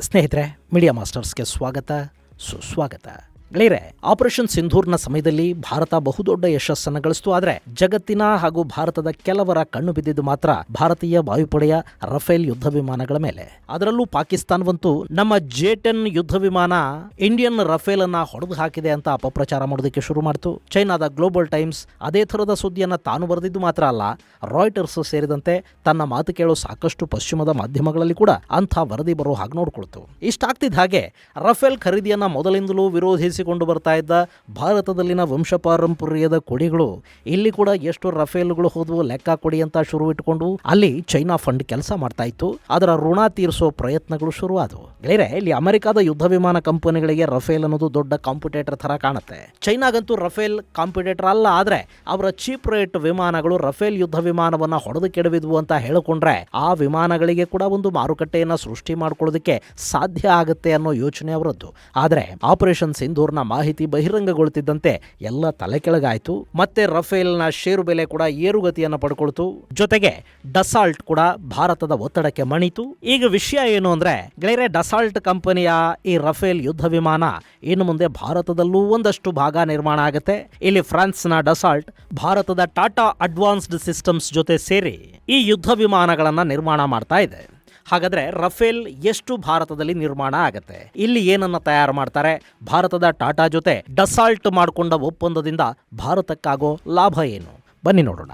ಸ್ನೇಹಿತರೆ, ಮೀಡಿಯಾ ಮಾಸ್ಟರ್ಸ್ಗೆ ಸ್ವಾಗತ, ಸುಸ್ವಾಗತ. ಗೆಳೆಯರೆ, ಆಪರೇಷನ್ ಸಿಂಧೂರ್ನ ಸಮಯದಲ್ಲಿ ಭಾರತ ಬಹುದೊಡ್ಡ ಯಶಸ್ಸನ್ನು ಗಳಿಸಿತು. ಆದರೆ ಜಗತ್ತಿನ ಹಾಗೂ ಭಾರತದ ಕೆಲವರ ಕಣ್ಣು ಬಿದ್ದಿದ್ದು ಮಾತ್ರ ಭಾರತೀಯ ವಾಯುಪಡೆಯ ರಫೇಲ್ ಯುದ್ಧ ವಿಮಾನಗಳ ಮೇಲೆ. ಅದರಲ್ಲೂ ಪಾಕಿಸ್ತಾನವಂತೂ ನಮ್ಮ ಜೆ-10 ಯುದ್ಧ ವಿಮಾನ ಇಂಡಿಯನ್ ರಫೇಲ್ ಅನ್ನ ಹೊಡೆದು ಹಾಕಿದೆ ಅಂತ ಅಪಪ್ರಚಾರ ಮಾಡೋದಕ್ಕೆ ಶುರು ಮಾಡಿತು. ಚೈನಾದ ಗ್ಲೋಬಲ್ ಟೈಮ್ಸ್ ಅದೇ ಥರದ ಸುದ್ದಿಯನ್ನು ತಾನು ಬರೆದಿದ್ದು ಮಾತ್ರ ಅಲ್ಲ, ರಾಯ್ಟರ್ಸ್ ಸೇರಿದಂತೆ ತನ್ನ ಮಾತು ಕೇಳೋ ಸಾಕಷ್ಟು ಪಶ್ಚಿಮದ ಮಾಧ್ಯಮಗಳಲ್ಲಿ ಕೂಡ ಅಂಥ ವರದಿ ಬರೋ ಹಾಗೆ ನೋಡ್ಕೊಳ್ತು. ಇಷ್ಟಾಗ್ತಿದ್ದ ಹಾಗೆ ರಫೇಲ್ ಖರೀದಿಯನ್ನ ಮೊದಲಿಂದಲೂ ವಿರೋಧಿಸಿಕೊಂಡು ಬರ್ತಾ ಇದ್ದ ಭಾರತದಲ್ಲಿನ ವಂಶಪಾರಂಪರ್ಯದ ಕೊಡಿಗಳು ಇಲ್ಲಿ ಕೂಡ ಎಷ್ಟು ರಫೇಲ್ಗಳು ಹೋದ್ವು ಲೆಕ್ಕ ಕೊಡಿ ಅಂತ ಶುರು ಇಟ್ಕೊಂಡು ಅಲ್ಲಿ ಚೈನಾ ಫಂಡ್ ಕೆಲಸ ಮಾಡ್ತಾ ಇತ್ತು. ಅದರ ಋಣ ತೀರಿಸೋ ಪ್ರಯತ್ನಗಳು ಶುರುವಾದವು. ಬೇರೆ ಇಲ್ಲಿ ಅಮೆರಿಕದ ಯುದ್ಧ ವಿಮಾನ ಕಂಪನಿಗಳಿಗೆ ರಫೇಲ್ ಅನ್ನೋದು ದೊಡ್ಡ ಕಾಂಪಿಟೇಟರ್ ತರ ಕಾಣುತ್ತೆ. ಚೈನಾಗಂತೂ ರಫೇಲ್ ಕಾಂಪಿಟೇಟರ್ ಅಲ್ಲ, ಆದ್ರೆ ಅವರ ಚೀಪ್ ರೇಟ್ ವಿಮಾನಗಳು ರಫೇಲ್ ಯುದ್ಧ ವಿಮಾನವನ್ನ ಹೊಡೆದು ಕೆಡವಿದ್ವು ಅಂತ ಹೇಳಿಕೊಂಡ್ರೆ ಆ ವಿಮಾನಗಳಿಗೆ ಕೂಡ ಒಂದು ಮಾರುಕಟ್ಟೆಯನ್ನ ಸೃಷ್ಟಿ ಮಾಡ್ಕೊಳ್ಳೋದಕ್ಕೆ ಸಾಧ್ಯ ಆಗುತ್ತೆ ಅನ್ನೋ ಯೋಚನೆ ಅವರದ್ದು. ಆದ್ರೆ ಆಪರೇಷನ್ ಸಿಂಧೂರ್ನ ಮಾಹಿತಿ ಬಹಿರಂಗಗೊಳ್ತಿದ್ದಂತೆ ಎಲ್ಲ ತಲೆ ಕೆಳಗಾಯ್ತು. ಮತ್ತೆ ರಫೇಲ್ನ ಷೇರು ಬೆಲೆ ಕೂಡ ಏರುಗತಿಯನ್ನು ಪಡ್ಕೊಳ್ತು. ಜೊತೆಗೆ ಡಸಾಲ್ಟ್ ಕೂಡ ಭಾರತದ ಒತ್ತಡಕ್ಕೆ ಮಣಿತು. ಈಗ ವಿಷಯ ಏನು ಅಂದ್ರೆ ಗೆಳೆಯರೆ, ಡಸಾಲ್ಟ್ ಕಂಪನಿಯ ಈ ರಫೇಲ್ ಯುದ್ಧ ವಿಮಾನ ಇನ್ನು ಮುಂದೆ ಭಾರತದಲ್ಲೂ ಒಂದಷ್ಟು ಭಾಗ ನಿರ್ಮಾಣ ಆಗುತ್ತೆ. ಇಲ್ಲಿ ಫ್ರಾನ್ಸ್ನ ಡಸಾಲ್ಟ್ ಭಾರತದ ಟಾಟಾ ಅಡ್ವಾನ್ಸ್ಡ್ ಸಿಸ್ಟಮ್ಸ್ ಜೊತೆ ಸೇರಿ ಈ ಯುದ್ಧ ವಿಮಾನಗಳನ್ನ ನಿರ್ಮಾಣ ಮಾಡ್ತಾ ಇದೆ. ಹಾಗಾದ್ರೆ ರಫೇಲ್ ಎಷ್ಟು ಭಾರತದಲ್ಲಿ ನಿರ್ಮಾಣ ಆಗುತ್ತೆ, ಇಲ್ಲಿ ಏನನ್ನ ತಯಾರು ಮಾಡ್ತಾರೆ, ಭಾರತದ ಟಾಟಾ ಜೊತೆ ಡಸಾಲ್ಟ್ ಮಾಡಿಕೊಂಡ ಒಪ್ಪಂದದಿಂದ ಭಾರತಕ್ಕಾಗೋ ಲಾಭ ಏನು, ಬನ್ನಿ ನೋಡೋಣ.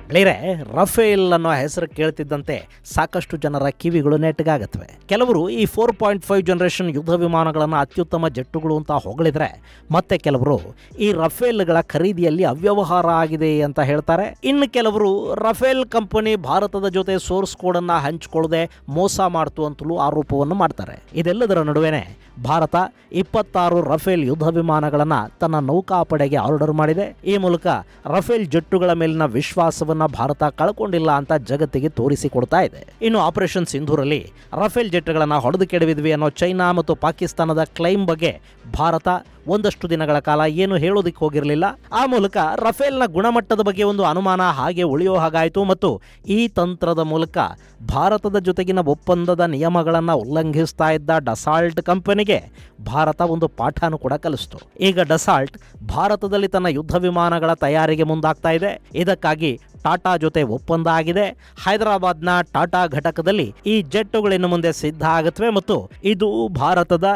ಗೆಳೆಯರೆ, ರಫೇಲ್ ಅನ್ನೋ ಹೆಸರು ಕೇಳ್ತಿದ್ದಂತೆ ಸಾಕಷ್ಟು ಜನರ ಕಿವಿಗಳು ನೆಟ್ಟಗಾಗತ್ವೆ. ಕೆಲವರು ಈ 4.5 ಜನರೇಷನ್ ಯುದ್ಧ ವಿಮಾನಗಳನ್ನು ಅತ್ಯುತ್ತಮ ಜೆಟ್ಟುಗಳು ಅಂತ ಹೊಗಳಿದ್ರೆ, ಮತ್ತೆ ಕೆಲವರು ಈ ರಫೇಲ್ಗಳ ಖರೀದಿಯಲ್ಲಿ ಅವ್ಯವಹಾರ ಆಗಿದೆ ಅಂತ ಹೇಳ್ತಾರೆ. ಇನ್ನು ಕೆಲವರು ರಫೇಲ್ ಕಂಪನಿ ಭಾರತದ ಜೊತೆ ಸೋರ್ಸ್ ಕೋಡ್ ಅನ್ನ ಹಂಚಿಕೊಳ್ಳದೆ ಮೋಸ ಮಾಡ್ತು ಅಂತಲೂ ಆರೋಪವನ್ನು ಮಾಡ್ತಾರೆ. ಇದೆಲ್ಲದರ ನಡುವೆನೆ ಭಾರತ 26 ರಫೇಲ್ ಯುದ್ಧ ವಿಮಾನಗಳನ್ನು ತನ್ನ ನೌಕಾಪಡೆಗೆ ಆರ್ಡರ್ ಮಾಡಿದೆ. ಈ ಮೂಲಕ ರಫೇಲ್ ಜೆಟ್ಟುಗಳ ಮೇಲಿನ ವಿಶ್ವಾಸವನ್ನ ಭಾರತ ಕಳ್ಕೊಂಡಿಲ್ಲ ಅಂತ ಜಗತ್ತಿಗೆ ತೋರಿಸಿಕೊಡ್ತಾ ಇದೆ. ಇನ್ನು ಆಪರೇಷನ್ ಸಿಂಧೂರಲ್ಲಿ ರಫೇಲ್ ಜೆಟ್ಗಳನ್ನು ಹೊಡೆದು ಕೆಡವಿದ್ವಿ ಅನ್ನೋ ಚೈನಾ ಮತ್ತು ಪಾಕಿಸ್ತಾನದ ಕ್ಲೈಮ್ ಬಗ್ಗೆ ಭಾರತ ಒಂದಷ್ಟು ದಿನಗಳ ಕಾಲ ಏನು ಹೇಳೋದಿಕ್ಕೆ ಹೋಗಿರಲಿಲ್ಲ. ಆ ಮೂಲಕ ರಫೇಲ್ನ ಗುಣಮಟ್ಟದ ಬಗ್ಗೆ ಒಂದು ಅನುಮಾನ ಹಾಗೆ ಉಳಿಯೋ ಹಾಗಾಯಿತು. ಮತ್ತು ಈ ತಂತ್ರದ ಮೂಲಕ ಭಾರತದ ಜೊತೆಗಿನ ಒಪ್ಪಂದದ ನಿಯಮಗಳನ್ನು ಉಲ್ಲಂಘಿಸ್ತಾ ಇದ್ದ ಡಸಾಲ್ಟ್ ಕಂಪನಿಗೆ ಭಾರತ ಒಂದು ಪಾಠನೂ ಕೂಡ ಕಲಿಸ್ತು. ಈಗ ಡಸಾಲ್ಟ್ ಭಾರತದಲ್ಲಿ ತನ್ನ ಯುದ್ಧ ವಿಮಾನಗಳ ತಯಾರಿಗೆ ಮುಂದಾಗ್ತಾ ಇದೆ. ಇದಕ್ಕಾಗಿ ಟಾಟಾ ಜೊತೆ ಒಪ್ಪಂದ ಆಗಿದೆ. ಹೈದರಾಬಾದ್ನ ಟಾಟಾ ಘಟಕದಲ್ಲಿ ಈ ಜೆಟ್ಟುಗಳಿನ್ನು ಮುಂದೆ ಸಿದ್ಧ ಆಗುತ್ತವೆ ಮತ್ತು ಇದು ಭಾರತದ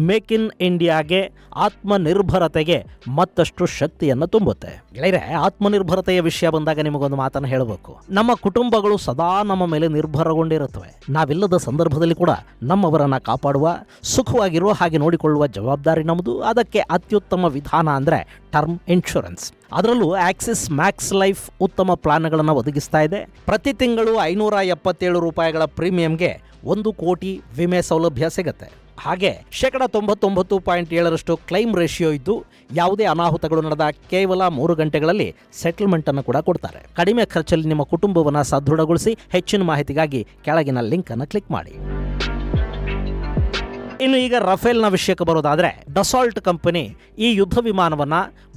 ಮೇಕ್ ಇನ್ ಇಂಡಿಯಾಗೆ, ಆತ್ಮನಿರ್ಭರತೆಗೆ ಮತ್ತಷ್ಟು ಶಕ್ತಿಯನ್ನು ತುಂಬುತ್ತೆ. ಗೆಳೆಯರೆ, ಆತ್ಮನಿರ್ಭರತೆಯ ವಿಷಯ ಬಂದಾಗ ನಿಮಗೊಂದು ಮಾತನ್ನು ಹೇಳಬೇಕು. ನಮ್ಮ ಕುಟುಂಬಗಳು ಸದಾ ನಮ್ಮ ಮೇಲೆ ನಿರ್ಭರಗೊಂಡಿರುತ್ತವೆ. ನಾವಿಲ್ಲದ ಸಂದರ್ಭದಲ್ಲಿ ಕೂಡ ನಮ್ಮವರನ್ನ ಕಾಪಾಡುವ, ಸುಖವಾಗಿರುವ ಹಾಗೆ ನೋಡಿಕೊಳ್ಳುವ ಜವಾಬ್ದಾರಿ ನಮ್ಮದು. ಅದಕ್ಕೆ ಅತ್ಯುತ್ತಮ ವಿಧಾನ ಅಂದ್ರೆ ಟರ್ಮ್ ಇನ್ಶೂರೆನ್ಸ್. ಅದರಲ್ಲೂ ಆಕ್ಸಿಸ್ ಮ್ಯಾಕ್ಸ್ ಲೈಫ್ ಉತ್ತಮ ಪ್ಲಾನ್ಗಳನ್ನು ಒದಗಿಸ್ತಾ ಇದೆ. ಪ್ರತಿ ತಿಂಗಳು 577 ರೂಪಾಯಿಗಳ ಪ್ರೀಮಿಯಂಗೆ 1 ಕೋಟಿ ವಿಮೆ ಸೌಲಭ್ಯ ಸಿಗುತ್ತೆ. ಹಾಗೆ 99.7% ಕ್ಲೈಮ್ ರೇಷಿಯೋ ಇದ್ದು ಯಾವುದೇ ಅನಾಹುತಗಳು ನಡೆದ ಕೇವಲ 3 ಗಂಟೆಗಳಲ್ಲಿ ಸೆಟಲ್ಮೆಂಟ್ ಅನ್ನು ಕೂಡ ಕೊಡ್ತಾರೆ. ಕಡಿಮೆ ಖರ್ಚಲ್ಲಿ ನಿಮ್ಮ ಕುಟುಂಬವನ್ನು ಸದೃಢಗೊಳಿಸಿ. ಹೆಚ್ಚಿನ ಮಾಹಿತಿಗಾಗಿ ಕೆಳಗಿನ ಲಿಂಕ್ ಅನ್ನು ಕ್ಲಿಕ್ ಮಾಡಿ. ಇನ್ನು ಈಗ ರಫೇಲ್ನ ವಿಷಯಕ್ಕೆ ಬರೋದಾದ್ರೆ, ಡಸಾಲ್ಟ್ ಕಂಪನಿ ಈ ಯುದ್ಧ ವಿಮಾನವನ್ನ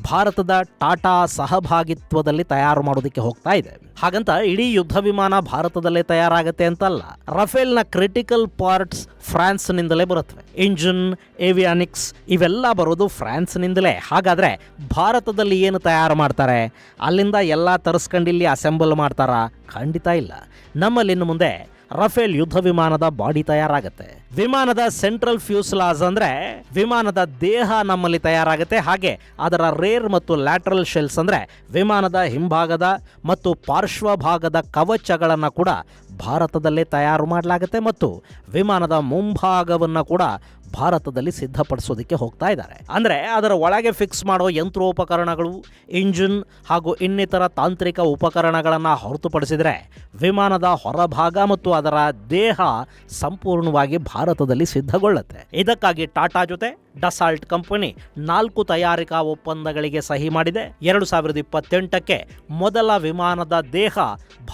ಭಾರತದ ಟಾಟಾ ಸಹಭಾಗಿತ್ವದಲ್ಲಿ ತಯಾರು ಮಾಡೋದಕ್ಕೆ ಹೋಗ್ತಾ ಇದೆ. ಹಾಗಂತ ಇಡೀ ಯುದ್ಧ ವಿಮಾನ ಭಾರತದಲ್ಲೇ ತಯಾರಾಗತ್ತೆ ಅಂತಲ್ಲ. ರಫೇಲ್ನ ಕ್ರಿಟಿಕಲ್ ಪಾರ್ಟ್ಸ್ ಫ್ರಾನ್ಸ್ನಿಂದಲೇ ಬರುತ್ತವೆ. ಇಂಜಿನ್, ಏವಿಯಾನಿಕ್ಸ್ ಇವೆಲ್ಲ ಬರೋದು ಫ್ರಾನ್ಸ್ನಿಂದಲೇ. ಹಾಗಾದ್ರೆ ಭಾರತದಲ್ಲಿ ಏನು ತಯಾರು ಮಾಡ್ತಾರೆ? ಅಲ್ಲಿಂದ ಎಲ್ಲ ತರಿಸ್ಕೊಂಡಿಲ್ಲಿ ಅಸೆಂಬಲ್ ಮಾಡ್ತಾರಾ? ಖಂಡಿತ ಇಲ್ಲ. ನಮ್ಮಲ್ಲಿ ಇನ್ನು ಮುಂದೆ ರಫೇಲ್ ಯುದ್ಧ ವಿಮಾನದ ಬಾಡಿ ತಯಾರಾಗುತ್ತೆ. ವಿಮಾನದ ಸೆಂಟ್ರಲ್ ಫ್ಯೂಸಲಾಜ್ ಅಂದ್ರೆ ವಿಮಾನದ ದೇಹ ನಮ್ಮಲ್ಲಿ ತಯಾರಾಗುತ್ತೆ. ಹಾಗೆ ಅದರ ರೇರ್ ಮತ್ತು ಲ್ಯಾಟ್ರಲ್ ಶೆಲ್ಸ್ ಅಂದ್ರೆ ವಿಮಾನದ ಹಿಂಭಾಗದ ಮತ್ತು ಪಾರ್ಶ್ವಭಾಗದ ಕವಚಗಳನ್ನು ಕೂಡ ಭಾರತದಲ್ಲೇ ತಯಾರು ಮಾಡಲಾಗುತ್ತೆ. ಮತ್ತು ವಿಮಾನದ ಮುಂಭಾಗವನ್ನು ಕೂಡ ಭಾರತದಲ್ಲಿ ಸಿದ್ಧಪಡಿಸೋದಕ್ಕೆ ಹೋಗ್ತಾ ಇದ್ದಾರೆ. ಅಂದರೆ ಅದರ ಒಳಗೆ ಫಿಕ್ಸ್ ಮಾಡೋ ಯಂತ್ರೋಪಕರಣಗಳು, ಇಂಜಿನ್ ಹಾಗೂ ಇನ್ನಿತರ ತಾಂತ್ರಿಕ ಉಪಕರಣಗಳನ್ನು ಹೊರತುಪಡಿಸಿದರೆ ವಿಮಾನದ ಹೊರಭಾಗ ಮತ್ತು ಅದರ ದೇಹ ಸಂಪೂರ್ಣವಾಗಿ ಭಾರತದಲ್ಲಿ ಸಿದ್ಧಗೊಳ್ಳುತ್ತೆ. ಇದಕ್ಕಾಗಿ ಟಾಟಾ ಜೊತೆ ಡಸಾಲ್ಟ್ ಕಂಪನಿ 4 ತಯಾರಿಕಾ ಒಪ್ಪಂದಗಳಿಗೆ ಸಹಿ ಮಾಡಿದೆ. 2028ಕ್ಕೆ ಮೊದಲ ವಿಮಾನದ ದೇಹ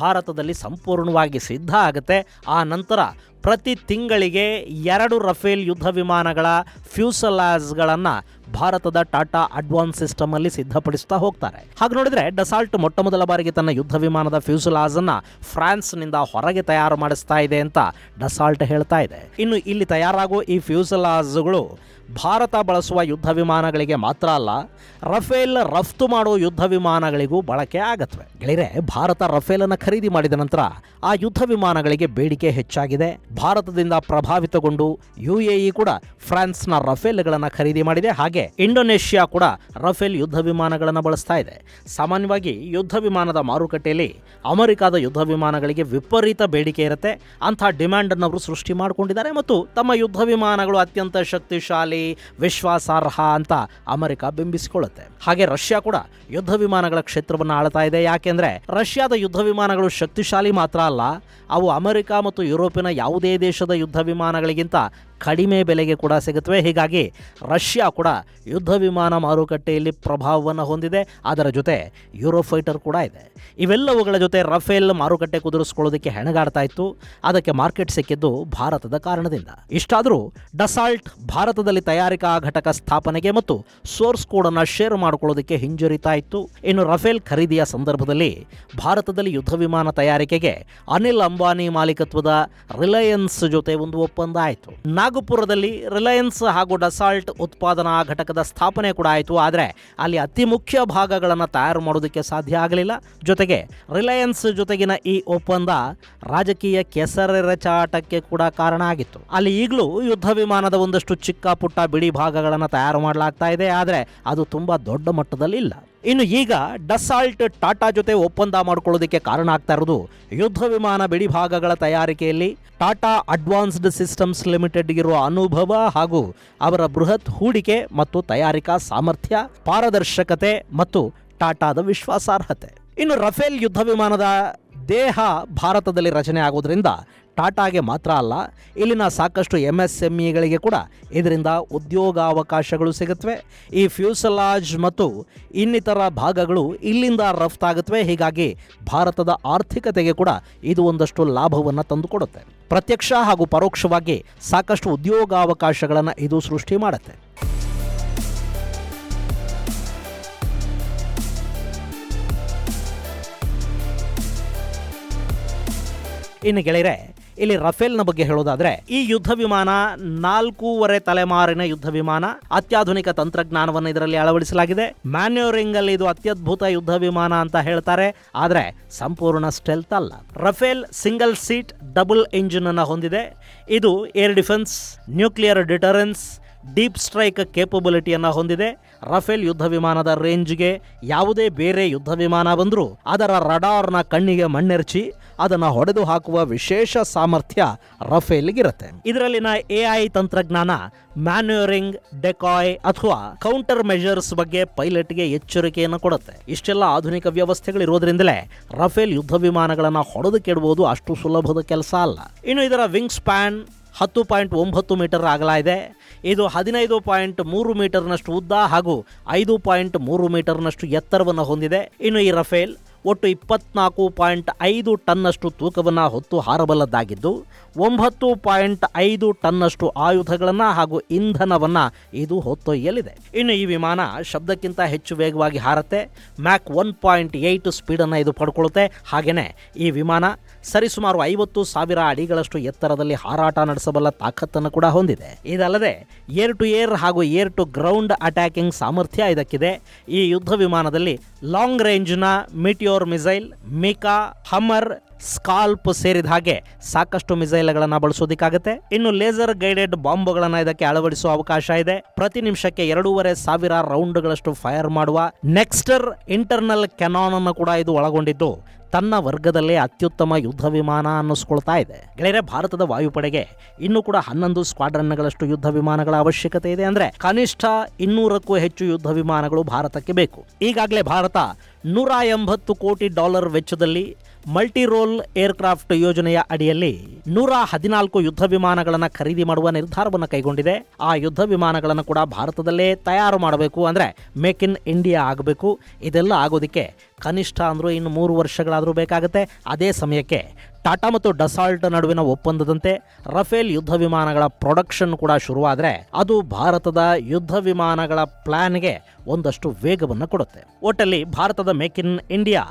ಭಾರತದಲ್ಲಿ ಸಂಪೂರ್ಣವಾಗಿ ಸಿದ್ಧ ಆಗುತ್ತೆ. ಆ ನಂತರ ಪ್ರತಿ ತಿಂಗಳಿಗೆ 2 ರಫೇಲ್ ಯುದ್ಧ ವಿಮಾನಗಳ ಫ್ಯೂಸಲಾಜ್ಗಳನ್ನು ಭಾರತದ ಟಾಟಾ ಅಡ್ವಾನ್ಸ್ ಸಿಸ್ಟಮ್ ಅಲ್ಲಿ ಸಿದ್ಧಪಡಿಸ್ತಾ ಹೋಗ್ತಾರೆ. ಹಾಗೆ ನೋಡಿದ್ರೆ ಡಸಾಲ್ಟ್ ಮೊಟ್ಟ ಮೊದಲ ಬಾರಿಗೆ ತನ್ನ ಯುದ್ಧ ವಿಮಾನದ ಫ್ಯೂಸೆಲಾಜ್ ಅನ್ನ ಫ್ರಾನ್ಸ್ ನಿಂದ ಹೊರಗೆ ತಯಾರು ಮಾಡಿಸ್ತಾ ಇದೆ ಅಂತ ಡಸಾಲ್ಟ್ ಹೇಳ್ತಾ ಇದೆ. ಇನ್ನು ಇಲ್ಲಿ ತಯಾರಾಗುವ ಈ ಫ್ಯೂಸೆಲಾಜ್ಗಳು ಭಾರತ ಬಳಸುವ ಯುದ್ಧ ವಿಮಾನಗಳಿಗೆ ಮಾತ್ರ ಅಲ್ಲ, ರಫೇಲ್ ರಫ್ತು ಮಾಡುವ ಯುದ್ಧ ವಿಮಾನಗಳಿಗೂ ಬಳಕೆ ಆಗತ್ವೆ. ಗೆಳೆಯರೆ, ಭಾರತ ರಫೇಲ್ ಅನ್ನು ಖರೀದಿ ಮಾಡಿದ ನಂತರ ಆ ಯುದ್ಧ ವಿಮಾನಗಳಿಗೆ ಬೇಡಿಕೆ ಹೆಚ್ಚಾಗಿದೆ. ಭಾರತದಿಂದ ಪ್ರಭಾವಿತಗೊಂಡು UAE ಕೂಡ ಫ್ರಾನ್ಸ್ನ ರಫೇಲ್ಗಳನ್ನು ಖರೀದಿ ಮಾಡಿದೆ. ಹಾಗೆ ಇಂಡೋನೇಷ್ಯಾ ಕೂಡ ರಫೇಲ್ ಯುದ್ಧ ವಿಮಾನಗಳನ್ನು ಬಳಸ್ತಾ ಇದೆ. ಸಾಮಾನ್ಯವಾಗಿ ಯುದ್ಧ ವಿಮಾನದ ಮಾರುಕಟ್ಟೆಯಲ್ಲಿ ಅಮೆರಿಕದ ಯುದ್ಧ ವಿಮಾನಗಳಿಗೆ ವಿಪರೀತ ಬೇಡಿಕೆ ಇರುತ್ತೆ. ಅಂಥ ಡಿಮ್ಯಾಂಡ್ ಅನ್ನು ಅವರು ಸೃಷ್ಟಿ ಮಾಡಿಕೊಂಡಿದ್ದಾರೆ ಮತ್ತು ತಮ್ಮ ಯುದ್ಧ ವಿಮಾನಗಳು ಅತ್ಯಂತ ಶಕ್ತಿಶಾಲಿ, ವಿಶ್ವಾಸಾರ್ಹ ಅಂತ ಅಮೆರಿಕ ಬಿಂಬಿಸಿಕೊಳ್ಳುತ್ತೆ. ಹಾಗೆ ರಷ್ಯಾ ಕೂಡ ಯುದ್ಧ ವಿಮಾನಗಳ ಕ್ಷೇತ್ರವನ್ನು ಆಳ್ತಾ ಇದೆ. ಯಾಕೆಂದ್ರೆ ರಷ್ಯಾದ ಯುದ್ಧ ವಿಮಾನಗಳು ಶಕ್ತಿಶಾಲಿ ಮಾತ್ರ ಅಲ್ಲ, ಅವು ಅಮೆರಿಕ ಮತ್ತು ಯುರೋಪಿನ ಯಾವುದೇ ದೇಶದ ಯುದ್ಧ ವಿಮಾನಗಳಿಗಿಂತ ಕಡಿಮೆ ಬೆಲೆಗೆ ಕೂಡ ಸಿಗುತ್ತವೆ. ಹೀಗಾಗಿ ರಷ್ಯಾ ಕೂಡ ಯುದ್ಧ ವಿಮಾನ ಮಾರುಕಟ್ಟೆಯಲ್ಲಿ ಪ್ರಭಾವವನ್ನು ಹೊಂದಿದೆ. ಅದರ ಜೊತೆ ಯೂರೋಫೈಟರ್ ಕೂಡ ಇದೆ. ಇವೆಲ್ಲವುಗಳ ಜೊತೆ ರಫೇಲ್ ಮಾರುಕಟ್ಟೆ ಕುದುರಿಸಿಕೊಳ್ಳೋದಕ್ಕೆ ಹೆಣಗಾಡ್ತಾ ಇತ್ತು. ಅದಕ್ಕೆ ಮಾರ್ಕೆಟ್ ಸಿಕ್ಕಿದ್ದು ಭಾರತದ ಕಾರಣದಿಂದ. ಇಷ್ಟಾದರೂ ಡಸಾಲ್ಟ್ ಭಾರತದಲ್ಲಿ ತಯಾರಿಕಾ ಘಟಕ ಸ್ಥಾಪನೆಗೆ ಮತ್ತು ಸೋರ್ಸ್ ಕೋಡ್ ಅನ್ನು ಶೇರ್ ಮಾಡಿಕೊಳ್ಳೋದಕ್ಕೆ ಹಿಂಜರಿತಾ ಇತ್ತು. ಇನ್ನು ರಫೇಲ್ ಖರೀದಿಯ ಸಂದರ್ಭದಲ್ಲಿ ಭಾರತದಲ್ಲಿ ಯುದ್ಧ ವಿಮಾನ ತಯಾರಿಕೆಗೆ ಅನಿಲ್ ಅಂಬಾನಿ ಮಾಲೀಕತ್ವದ ರಿಲಯನ್ಸ್ ಜೊತೆ ಒಂದು ಒಪ್ಪಂದ ಆಯಿತು. ನಾಗಪುರದಲ್ಲಿ ರಿಲಯನ್ಸ್ ಹಾಗೂ ಡಸಾಲ್ಟ್ ಉತ್ಪಾದನಾ ಘಟಕದ ಸ್ಥಾಪನೆ ಕೂಡ ಆಯಿತು. ಆದರೆ ಅಲ್ಲಿ ಅತಿ ಮುಖ್ಯ ಭಾಗಗಳನ್ನು ತಯಾರು ಮಾಡೋದಕ್ಕೆ ಸಾಧ್ಯ ಆಗಲಿಲ್ಲ. ಜೊತೆಗೆ ರಿಲಯನ್ಸ್ ಜೊತೆಗಿನ ಈ ಒಪ್ಪಂದ ರಾಜಕೀಯ ಕೆಸರೆರಚಾಟಕ್ಕೆ ಕೂಡ ಕಾರಣ ಆಗಿತ್ತು. ಅಲ್ಲಿ ಈಗಲೂ ಯುದ್ಧ ವಿಮಾನದ ಒಂದಷ್ಟು ಚಿಕ್ಕ ಪುಟ್ಟ ಬಿಡಿ ಭಾಗಗಳನ್ನು ತಯಾರು ಮಾಡಲಾಗ್ತಾ ಇದೆ. ಆದರೆ ಅದು ತುಂಬಾ ದೊಡ್ಡ ಮಟ್ಟದಲ್ಲಿ ಇಲ್ಲ. ಇನ್ನು ಈಗ ಡಸಾಲ್ಟ್ ಟಾಟಾ ಜೊತೆ ಒಪ್ಪಂದ ಮಾಡಿಕೊಳ್ಳೋದಕ್ಕೆ ಕಾರಣ ಆಗ್ತಾ ಇರೋದು ಯುದ್ಧ ವಿಮಾನ ಬಿಡಿ ಭಾಗಗಳ ತಯಾರಿಕೆಯಲ್ಲಿ ಟಾಟಾ ಅಡ್ವಾನ್ಸ್ಡ್ ಸಿಸ್ಟಮ್ಸ್ ಲಿಮಿಟೆಡ್ ಇರುವ ಅನುಭವ ಹಾಗೂ ಅವರ ಬೃಹತ್ ಹೂಡಿಕೆ ಮತ್ತು ತಯಾರಿಕಾ ಸಾಮರ್ಥ್ಯ, ಪಾರದರ್ಶಕತೆ ಮತ್ತು ಟಾಟಾದ ವಿಶ್ವಾಸಾರ್ಹತೆ. ಇನ್ನು ರಫೇಲ್ ಯುದ್ಧ ವಿಮಾನದ ದೇಹ ಭಾರತದಲ್ಲಿ ರಚನೆ ಆಗೋದ್ರಿಂದ ಟಾಟಾಗೆ ಮಾತ್ರ ಅಲ್ಲ, ಇಲ್ಲಿನ ಸಾಕಷ್ಟು MSMEಗಳಿಗೆ ಕೂಡ ಇದರಿಂದ ಉದ್ಯೋಗಾವಕಾಶಗಳು ಸಿಗುತ್ತವೆ. ಈ ಫ್ಯೂಸೆಲಾಜ್ ಮತ್ತು ಇನ್ನಿತರ ಭಾಗಗಳು ಇಲ್ಲಿಂದ ರಫ್ತಾಗುತ್ತವೆ. ಹೀಗಾಗಿ ಭಾರತದ ಆರ್ಥಿಕತೆಗೆ ಕೂಡ ಇದು ಒಂದಷ್ಟು ಲಾಭವನ್ನು ತಂದುಕೊಡುತ್ತೆ. ಪ್ರತ್ಯಕ್ಷ ಹಾಗೂ ಪರೋಕ್ಷವಾಗಿ ಸಾಕಷ್ಟು ಉದ್ಯೋಗಾವಕಾಶಗಳನ್ನು ಇದು ಸೃಷ್ಟಿ ಮಾಡುತ್ತೆ. ಇನ್ನು ಗೆಳೆಯರೆ, ಇಲ್ಲಿ ರಫೇಲ್ನ ಬಗ್ಗೆ ಹೇಳೋದಾದ್ರೆ ಈ ಯುದ್ಧ ವಿಮಾನ 4 ತಲೆಮಾರಿನ ಯುದ್ಧ ವಿಮಾನ. ಅತ್ಯಾಧುನಿಕ ತಂತ್ರಜ್ಞಾನವನ್ನು ಇದರಲ್ಲಿ ಅಳವಡಿಸಲಾಗಿದೆ. ಮ್ಯಾನ್ಯೂರಿಂಗ್ ಅಲ್ಲಿ ಇದು ಅತ್ಯದ್ಭುತ ಯುದ್ಧ ವಿಮಾನ ಅಂತ ಹೇಳ್ತಾರೆ. ಆದರೆ ಸಂಪೂರ್ಣ ಸ್ಟೆಲ್ತ್ ಅಲ್ಲ. Rafale single seat double engine ಅನ್ನು ಹೊಂದಿದೆ. ಇದು air defence, nuclear deterrence, deep strike ಕೇಪಬಿಲಿಟಿಯನ್ನು ಹೊಂದಿದೆ. ರಫೇಲ್ ಯುದ್ಧ ವಿಮಾನದ ರೇಂಜ್ಗೆ ಯಾವುದೇ ಬೇರೆ ಯುದ್ಧ ವಿಮಾನ ಬಂದರೂ ಅದರ ರಡಾರ್ನ ಕಣ್ಣಿಗೆ ಮಣ್ಣೆರಚಿ ಅದನ್ನು ಹೊಡೆದು ಹಾಕುವ ವಿಶೇಷ ಸಾಮರ್ಥ್ಯ ರಫೇಲ್ಗಿರುತ್ತೆ. ಇದರಲ್ಲಿನ AI ತಂತ್ರಜ್ಞಾನ ಮ್ಯಾನ್ಯೂರಿಂಗ್, ಡೆಕಾಯ್ ಅಥವಾ ಕೌಂಟರ್ ಮೆಜರ್ಸ್ ಬಗ್ಗೆ ಪೈಲಟ್ಗೆ ಎಚ್ಚರಿಕೆಯನ್ನು ಕೊಡುತ್ತೆ. ಇಷ್ಟೆಲ್ಲ ಆಧುನಿಕ ವ್ಯವಸ್ಥೆಗಳಿರೋದ್ರಿಂದಲೇ ರಫೇಲ್ ಯುದ್ಧ ವಿಮಾನಗಳನ್ನು ಹೊಡೆದು ಕೆಡಬಹುದು ಅಷ್ಟು ಸುಲಭದ ಕೆಲಸ ಅಲ್ಲ. ಇನ್ನು ಇದರ ವಿಂಗ್ ಸ್ಪ್ಯಾನ್ 10.9 ಮೀಟರ್ ಅಗಲ ಇದೆ. ಇದು 15.3 ಮೀಟರ್ನಷ್ಟು ಉದ್ದ ಹಾಗೂ 5.3 ಮೀಟರ್ನಷ್ಟು ಎತ್ತರವನ್ನು ಹೊಂದಿದೆ. ಇನ್ನು ಈ ರಫೇಲ್ ಒಟ್ಟು 24.5 ಟನ್ನಷ್ಟು ತೂಕವನ್ನು ಹೊತ್ತು ಹಾರಬಲ್ಲದ್ದಾಗಿದ್ದು 9.5 ಟನ್ನಷ್ಟು ಆಯುಧಗಳನ್ನು ಹಾಗೂ ಇಂಧನವನ್ನು ಇದು ಹೊತ್ತೊಯ್ಯಲಿದೆ. ಇನ್ನು ಈ ವಿಮಾನ ಶಬ್ದಕ್ಕಿಂತ ಹೆಚ್ಚು ವೇಗವಾಗಿ ಹಾರುತ್ತೆ. ಮ್ಯಾಕ್ 1.8 ಸ್ಪೀಡನ್ನು ಇದು ಪಡ್ಕೊಳ್ಳುತ್ತೆ. ಹಾಗೆಯೇ ಈ ವಿಮಾನ ಸರಿಸುಮಾರು 50,000 ಅಡಿಗಳಷ್ಟು ಎತ್ತರದಲ್ಲಿ ಹಾರಾಟ ನಡೆಸಬಲ್ಲ ತಾಕತ್ತನ್ನು ಕೂಡ ಹೊಂದಿದೆ. ಇದಲ್ಲದೆ ಏರ್ ಟು ಏರ್ ಹಾಗೂ ಏರ್ ಟು ಗ್ರೌಂಡ್ ಅಟ್ಯಾಕಿಂಗ್ ಸಾಮರ್ಥ್ಯ ಇದಕ್ಕಿದೆ. ಈ ಯುದ್ಧ ವಿಮಾನದಲ್ಲಿ ಲಾಂಗ್ ರೇಂಜ್ನ ಮಿಟಿಯೋರ್ ಮಿಸೈಲ್, ಮಿಕಾ, ಹಮ್ಮರ್, ಸ್ಕಾಲ್ಪ್ ಸೇರಿದ ಹಾಗೆ ಸಾಕಷ್ಟು ಮಿಸೈಲ್ಗಳನ್ನು ಬಳಸೋದಕ್ಕಾಗುತ್ತೆ. ಇನ್ನು ಲೇಸರ್ ಗೈಡೆಡ್ ಬಾಂಬ್ಗಳನ್ನು ಇದಕ್ಕೆ ಅಳವಡಿಸುವ ಅವಕಾಶ ಇದೆ. ಪ್ರತಿ ನಿಮಿಷಕ್ಕೆ 2,500 ರೌಂಡ್ಗಳಷ್ಟು ಫೈರ್ ಮಾಡುವ ನೆಕ್ಸ್ಟರ್ ಇಂಟರ್ನಲ್ ಕೆನಾನ್ ಅನ್ನು ಕೂಡ ಇದು ಒಳಗೊಂಡಿದ್ದು ತನ್ನ ವರ್ಗದಲ್ಲೇ ಅತ್ಯುತ್ತಮ ಯುದ್ಧ ವಿಮಾನ ಅನ್ನಿಸ್ಕೊಳ್ತಾ ಇದೆ. ಗೆಳೆಯರೆ, ಭಾರತದ ವಾಯುಪಡೆಗೆ ಇನ್ನೂ ಕೂಡ 11 ಸ್ಕ್ವಾಡ್ರನ್ಗಳಷ್ಟು ಯುದ್ಧ ವಿಮಾನಗಳ ಅವಶ್ಯಕತೆ ಇದೆ. ಅಂದ್ರೆ ಕನಿಷ್ಠ 200ಕ್ಕೂ ಹೆಚ್ಚು ಯುದ್ಧ ವಿಮಾನಗಳು ಭಾರತಕ್ಕೆ ಬೇಕು. ಈಗಾಗಲೇ ಭಾರತ $180 ಕೋಟಿ ವೆಚ್ಚದಲ್ಲಿ ಮಲ್ಟಿ ರೋಲ್ ಏರ್ಕ್ರಾಫ್ಟ್ ಯೋಜನೆಯ ಅಡಿಯಲ್ಲಿ 114 ಯುದ್ಧ ವಿಮಾನಗಳನ್ನು ಖರೀದಿ ಮಾಡುವ ನಿರ್ಧಾರವನ್ನು ಕೈಗೊಂಡಿದೆ. ಆ ಯುದ್ಧ ವಿಮಾನಗಳನ್ನು ಕೂಡ ಭಾರತದಲ್ಲೇ ತಯಾರು ಮಾಡಬೇಕು, ಅಂದರೆ ಮೇಕ್ ಇನ್ ಇಂಡಿಯಾ ಆಗಬೇಕು. ಇದೆಲ್ಲ ಆಗೋದಕ್ಕೆ ಕನಿಷ್ಠ ಅಂದರೂ ಇನ್ನು 3 ವರ್ಷಗಳಾದರೂ ಬೇಕಾಗುತ್ತೆ. ಅದೇ ಸಮಯಕ್ಕೆ ಟಾಟಾ ಮತ್ತು ಡಸಾಲ್ಟ್ ನಡುವಿನ ಒಪ್ಪಂದದಂತೆ ರಫೇಲ್ ಯುದ್ಧ ವಿಮಾನಗಳ ಪ್ರೊಡಕ್ಷನ್ ಕೂಡ ಶುರುವಾದರೆ ಅದು ಭಾರತದ ಯುದ್ಧ ವಿಮಾನಗಳ ಪ್ಲಾನ್ಗೆ ಒಂದಷ್ಟು ವೇಗವನ್ನು ಕೊಡುತ್ತೆ. ಒಟ್ಟಲ್ಲಿ ಭಾರತದ ಮೇಕ್ ಇನ್ ಇಂಡಿಯಾ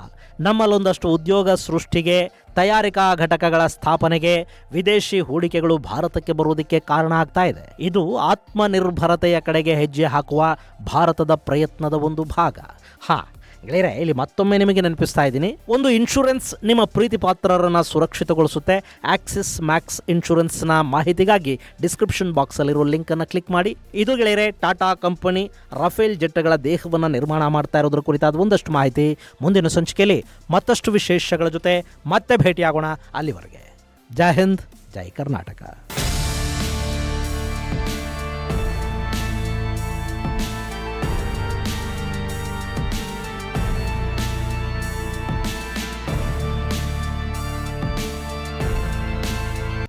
ನಮ್ಮಲ್ಲೊಂದಷ್ಟು ಉದ್ಯೋಗ ಸೃಷ್ಟಿಗೆ, ತಯಾರಿಕಾ ಘಟಕಗಳ ಸ್ಥಾಪನೆಗೆ, ವಿದೇಶಿ ಹೂಡಿಕೆಗಳು ಭಾರತಕ್ಕೆ ಬರುವುದಕ್ಕೆ ಕಾರಣ ಆಗ್ತಾ ಇದೆ. ಇದು ಆತ್ಮನಿರ್ಭರತೆಯ ಕಡೆಗೆ ಹೆಜ್ಜೆ ಹಾಕುವ ಭಾರತದ ಪ್ರಯತ್ನದ ಒಂದು ಭಾಗ. ಗೆಳೆಯರೆ, ಇಲ್ಲಿ ಮತ್ತೊಮ್ಮೆ ನಿಮಗೆ ನೆನಪಿಸ್ತಾ ಇದ್ದೀನಿ, ಒಂದು ಇನ್ಶೂರೆನ್ಸ್ ನಿಮ್ಮ ಪ್ರೀತಿ ಪಾತ್ರರನ್ನು ಸುರಕ್ಷಿತಗೊಳಿಸುತ್ತೆ. ಆಕ್ಸಿಸ್ ಮ್ಯಾಕ್ಸ್ ಇನ್ಶೂರೆನ್ಸ್ನ ಮಾಹಿತಿಗಾಗಿ ಡಿಸ್ಕ್ರಿಪ್ಷನ್ ಬಾಕ್ಸಲ್ಲಿರೋ ಲಿಂಕನ್ನು ಕ್ಲಿಕ್ ಮಾಡಿ. ಇದು ಗೆಳೆಯರೆ, ಟಾಟಾ ಕಂಪನಿ ರಫೇಲ್ ಜೆಟ್ಗಳ ದೇಹವನ್ನು ನಿರ್ಮಾಣ ಮಾಡ್ತಾ ಇರೋದ್ರ ಕುರಿತಾದ ಒಂದಷ್ಟು ಮಾಹಿತಿ. ಮುಂದಿನ ಸಂಚಿಕೆಯಲ್ಲಿ ಮತ್ತಷ್ಟು ವಿಶೇಷಗಳ ಜೊತೆ ಮತ್ತೆ ಭೇಟಿಯಾಗೋಣ. ಅಲ್ಲಿವರೆಗೆ ಜೈ ಹಿಂದ್, ಜೈ ಕರ್ನಾಟಕ.